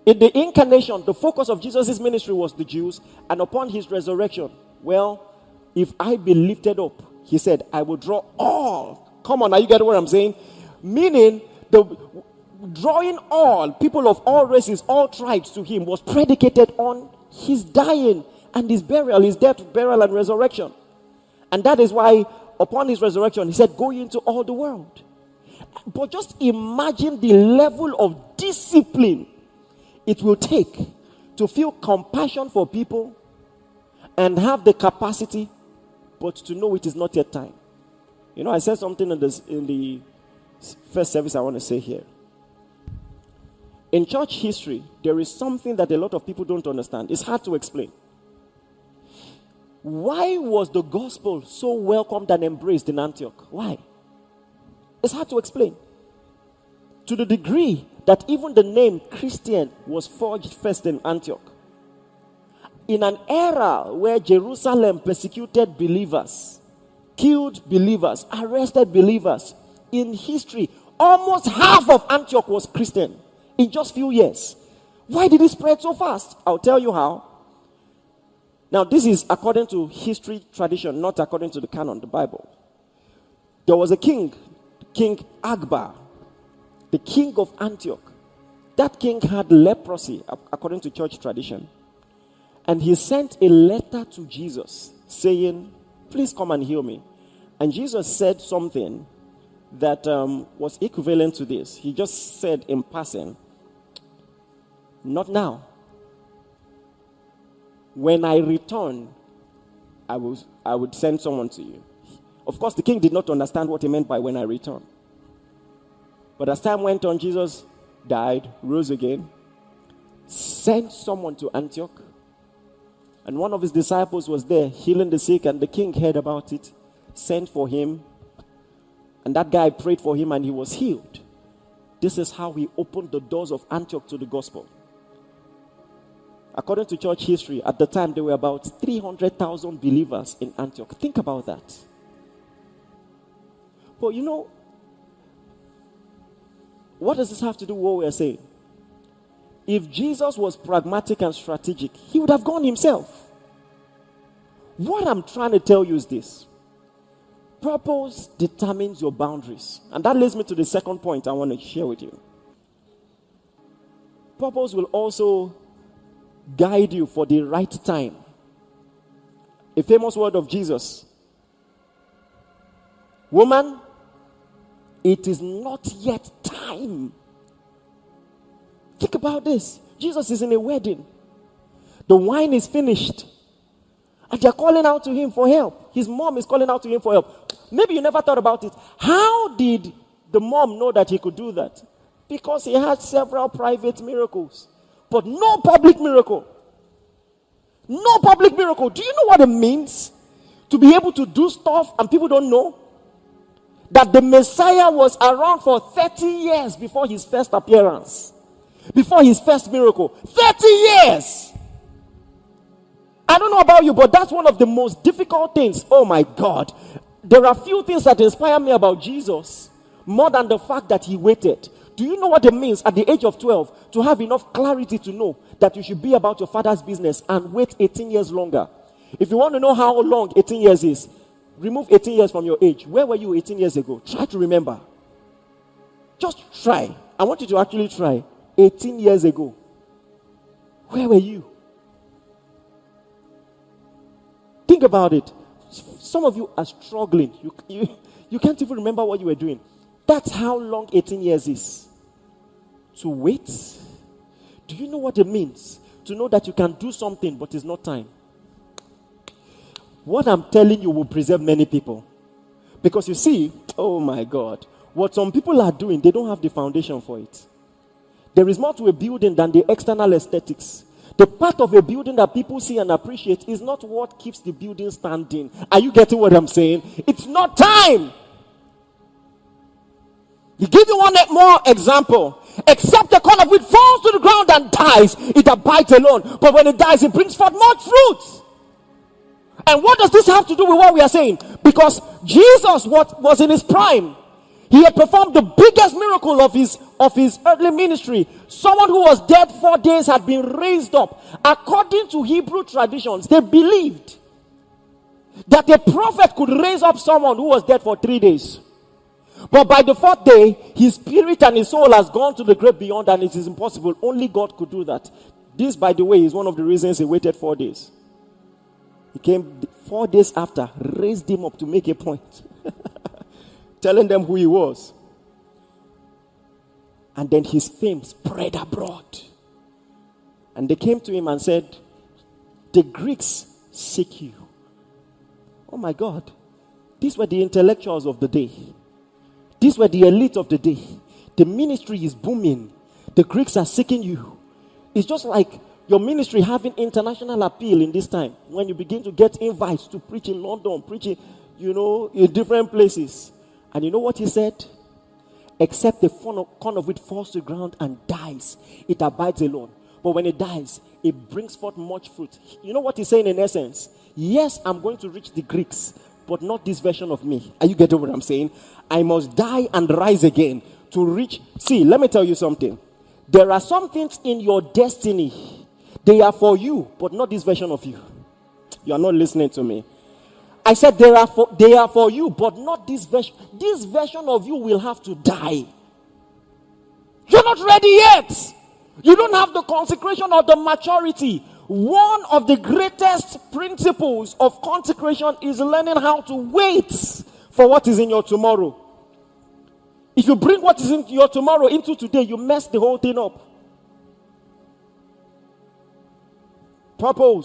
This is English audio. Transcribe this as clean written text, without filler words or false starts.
In the incarnation, the focus of Jesus' ministry was the Jews, and upon his resurrection, well, if I be lifted up, he said, I will draw all. Come on, now you get what I'm saying? Meaning, the drawing all people of all races, all tribes to him was predicated on his dying and his burial, his death, burial, and resurrection. And that is why upon his resurrection, he said, go into all the world. But just imagine the level of discipline it will take to feel compassion for people and have the capacity, but to know it is not yet time. You know, I said something in the first service I want to say here. In church history, there is something that a lot of people don't understand. It's hard to explain. Why was the gospel so welcomed and embraced in Antioch? Why? It's hard to explain. To the degree that even the name Christian was forged first in Antioch. In an era where Jerusalem persecuted believers, killed believers, arrested believers, in history, almost half of Antioch was Christian in just few years. Why did it spread so fast? I'll tell you how. Now, this is according to history tradition, not according to the canon, the Bible. There was a king, King Agba, the king of Antioch. That king had leprosy, according to church tradition. And he sent a letter to Jesus saying, please come and heal me. And Jesus said something that was equivalent to this. He just said in passing, not now. When I return, I would send someone to you. Of course, the king did not understand what he meant by when I return. But as time went on, Jesus died, rose again, sent someone to Antioch. And one of his disciples was there healing the sick, and the king heard about it, sent for him. And that guy prayed for him and he was healed. This is how he opened the doors of Antioch to the gospel. According to church history, at the time there were about 300,000 believers in Antioch. Think about that. But you know, what does this have to do with what we are saying? If Jesus was pragmatic and strategic, he would have gone himself. What I'm trying to tell you is this. Purpose determines your boundaries. And that leads me to the second point I want to share with you. Purpose will also guide you for the right time. A famous word of Jesus. Woman, it is not yet time. Think about this. Jesus is in a wedding. The wine is finished. And they're calling out to him for help. His mom is calling out to him for help. Maybe you never thought about it. How did the mom know that he could do that? Because he had several private miracles. But no public miracle. No public miracle. Do you know what it means? To be able to do stuff and people don't know? That the Messiah was around for 30 years before his first appearance. Before his first miracle. 30 years! I don't know about you, but that's one of the most difficult things. Oh my God. There are few things that inspire me about Jesus more than the fact that he waited. Do you know what it means at the age of 12 to have enough clarity to know that you should be about your father's business and wait 18 years longer? If you want to know how long 18 years is, remove 18 years from your age. Where were you 18 years ago? Try to remember. Just try. I want you to actually try. 18 years ago. Where were you? Think about it. Some of you are struggling. You can't even remember what you were doing. That's how long 18 years is. To wait. Do you know what it means? To know that you can do something, but it's not time. What I'm telling you will preserve many people. Because you see, oh my God, what some people are doing, they don't have the foundation for it. There is more to a building than the external aesthetics. The part of a building that people see and appreciate is not what keeps the building standing. Are you getting what I'm saying? It's not time. You give you one more example. Except the corn of wheat falls to the ground and dies, it abides alone. But when it dies, it brings forth much fruit. And what does this have to do with what we are saying? Because Jesus was in his prime. He had performed the biggest miracle of his earthly ministry. Someone who was dead 4 days had been raised up. According to Hebrew traditions, they believed that a prophet could raise up someone who was dead for 3 days. But by the 4th day, his spirit and his soul has gone to the great beyond, and it is impossible. Only God could do that. This, by the way, is one of the reasons he waited 4 days. He came 4 days after, raised him up to make a point. Telling them who he was. And then his fame spread abroad. And they came to him and said, the Greeks seek you. Oh my God. These were the intellectuals of the day. These were the elite of the day. The ministry is booming. The Greeks are seeking you. It's just like your ministry having international appeal in this time. When you begin to get invites to preach in London, preaching, in different places. And you know what he said? Except the corn of wheat falls to the ground and dies, it abides alone. But when it dies, it brings forth much fruit. You know what he's saying in essence? Yes, I'm going to reach the Greeks, but not this version of me. Are you getting what I'm saying? I must die and rise again to reach. See, let me tell you something. There are some things in your destiny. They are for you, but not this version of you. You are not listening to me. I said they are for you, but not this version. This version of you will have to die. You're not ready yet. You don't have the consecration or the maturity. One of the greatest principles of consecration is learning how to wait for what is in your tomorrow. If you bring what is in your tomorrow into today, you mess the whole thing up. Purpose.